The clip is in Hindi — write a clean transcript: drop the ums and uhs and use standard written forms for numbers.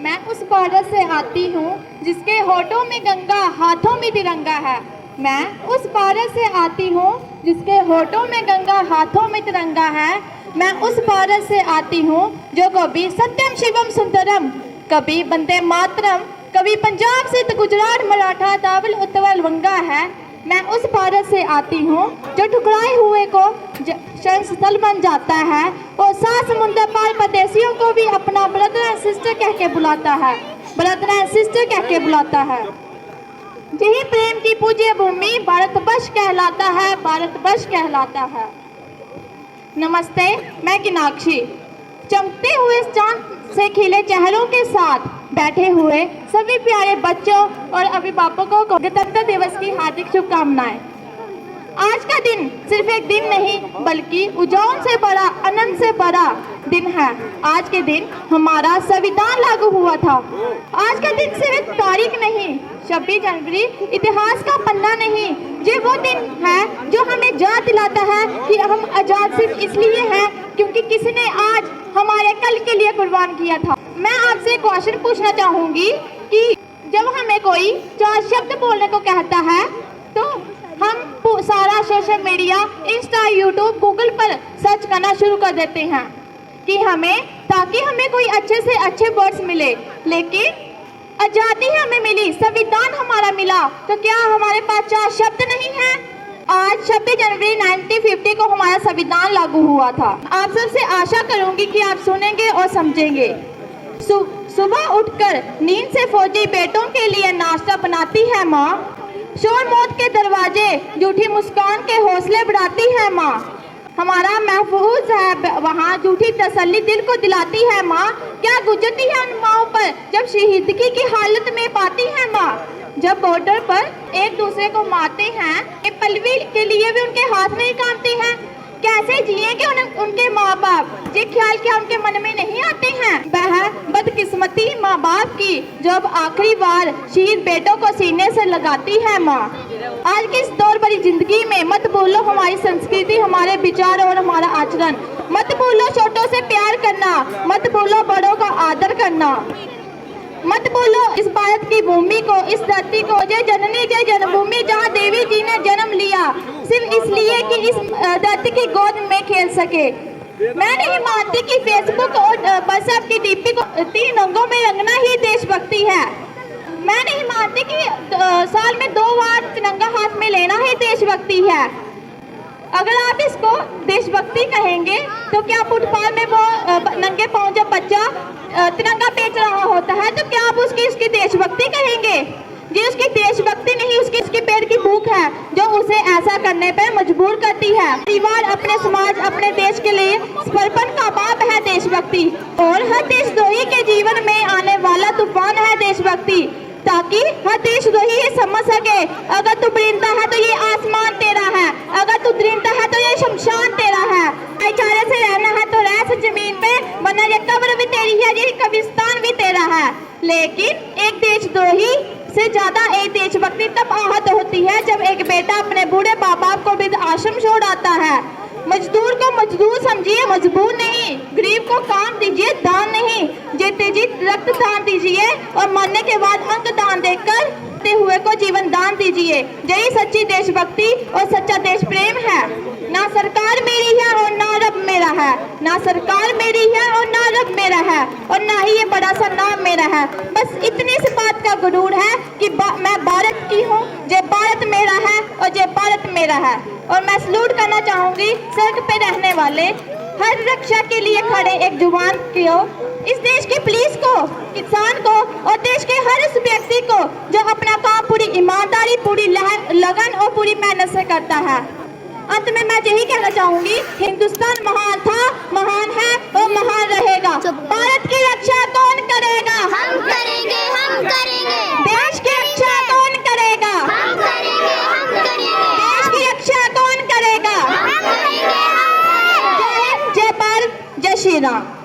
मैं उस भारत से आती हूँ जिसके होठों में गंगा हाथों में तिरंगा है। मैं उस भारत से आती हूँ जिसके होठों में गंगा हाथों में तिरंगा है। मैं उस भारत से आती हूँ जो कभी सत्यम शिवम सुंदरम, कभी वंदे मातरम, कभी पंजाब सिंध गुजरात मराठा दावल उत्तवल वंगा है। मैं उस भारत से आती हूँ जो ठुकराए हुए को स्थल बन जाता है और सात समुद्र पार परदेशियों को भी अपना ब्रदर एंड सिस्टर कह के बुलाता है, ब्रदर एंड सिस्टर कह के बुलाता है। यही प्रेम की पूज्य भूमि भारतवर्ष कहलाता है, भारतवर्ष कहलाता है। नमस्ते, मैं किनाक्षी। चमकते हुए चांद से खिले चेहरों के साथ बैठे हुए सभी प्यारे बच्चों और अभिभावकों को गणतंत्र दिवस की हार्दिक शुभकामनाएं। आज का दिन सिर्फ एक दिन नहीं बल्कि उजान से बड़ा, आनंद से बड़ा दिन है। आज के दिन हमारा संविधान लागू हुआ था। आज का दिन सिर्फ एक तारीख नहीं, 26 जनवरी इतिहास का पन्ना नहीं, ये वो दिन है जो हमें याद दिलाता है कि हम आजाद सिर्फ इसलिए हैं क्योंकि किसी ने आज हमारे कल के लिए कुर्बान किया था। मैं आपसे क्वेश्चन पूछना चाहूंगी कि जब हमें कोई 4 शब्द बोलने को कहता है तो हम सारा social media, Insta, YouTube, Google पर सर्च करना शुरू कर देते हैं कि ताकि हमें कोई अच्छे से अच्छे वर्ड्स मिले। लेकिन आजादी हमें मिली, संविधान हमारा मिला, तो क्या हमारे पास 4 शब्द नहीं है? आज 26 जनवरी 1950 को हमारा संविधान लागू हुआ था। आप सबसे आशा करूंगी कि आप सुनेंगे और समझेंगे। सुबह उठकर नींद से फौजी बेटों के लिए नाश्ता बनाती है माँ, शोर मौत के दरवाजे झूठी मुस्कान के हौसले बढ़ाती है माँ, हमारा महफूज है वहाँ झूठी तसल्ली दिल को दिलाती है माँ। क्या गुजरती है उन माँओं पर जब शहीदगी की हालत में पाती है माँ, जब बॉर्डर पर एक दूसरे को मारते हैं, एक पलवी के लिए भी उनके हाथ नहीं कांपते हैं। कैसे जिएंगे उनके माँ बाप, ये ख्याल क्या उनके मन में नहीं आते हैं? वह बदकिस्मती माँ बाप की जो अब आखिरी बार शहीद बेटों को सीने से लगाती है माँ। आज की इस दौर भरी जिंदगी में मत भूलो हमारी संस्कृति, हमारे विचार और हमारा आचरण। मत भूलो छोटों से प्यार करना, मत भूलो बड़ों का आदर करना, मत भूलो इस भारत की भूमि को, इस धरती को। जय जननी जय जन्मभूमि, जहाँ देवी जी ने जन्म लिया सिर्फ इसलिए कि इस धरती की गोद में खेल सके। मैं नहीं मानती कि फेसबुक और व्हाट्सएप की डीपी को 3 रंगों में रंगना ही देशभक्ति है। मैं नहीं मानती कि साल में 2 बार तिरंगा हाथ में लेना ही देशभक्ति है। अगर आप इसको देशभक्ति कहेंगे तो क्या फुटपाथ में वो नंगे पांव जब बच्चा तिरंगा बेच रहा होता है तो क्या आप उसकी देशभक्ति कहेंगे? ये उसकी देशभक्ति नहीं, उसकी पेट की भूख है जो उसे ऐसा करने पर मजबूर करती है। परिवार, अपने समाज, अपने देश के लिए समर्पण का भाव है देशभक्ति। और हर देशद्रोही के जीवन में आने वाला तूफान है देशभक्ति, ताकि हर देशद्रोही ये समझ सके अगर तू परिंदा है तो ये आसमान तेरा है, अगर तू दरिंदा है तो ये शमशान तेरा है। भाईचारे से रहना है तो रह जमीन पे, वरना ये कब्र भी तेरी है, ये कब्रिस्तान भी तेरा है। लेकिन एक देशद्रोही से ज्यादा एक देशभक्ति तब आहत होती है जब एक बेटा अपने बूढ़े माँ बाप को वृद्ध आश्रम छोड़ आता है। मजदूर को मजदूर समझिए, मजबूर नहीं। गरीब को काम दीजिए, दान नहीं। जीते जी रक्त दान दीजिए और मरने के बाद अंग दान देकर हुए को जीवन दान दीजिए। यही सच्ची देशभक्ति और सच्चा देश प्रेम है। ना सरकार मेरी है और ना रब मेरा है, ना सरकार मेरी है और ना रब मेरा है, और ना ही ये बड़ा सा नाम मेरा है। बस इतनी सी बात का गुरूर है कि मैं भारत की हूँ, ये भारत मेरा है और ये भारत मेरा है। और मैं सलूट करना चाहूंगी सड़क पे रहने वाले हर रक्षा के लिए खड़े एक जवान को, इस देश की पुलिस को, किसान को और देश के हर उस व्यक्ति को जो अपना काम पूरी ईमानदारी, पूरी लगन और पूरी मेहनत से करता है। अंत में मैं यही कहना चाहूंगी, हिंदुस्तान महान था, महान है और महान रहेगा। भारत की रक्षा कौन करेगा? हम करेंगे, हम करेंगे। देश की रक्षा कौन करेगा? हम करेंगे, हम करेंगे। देश की रक्षा कौन करेगा? हम करेंगे, हम करेंगे। जय हिंद, जय भारत, जय श्री राम।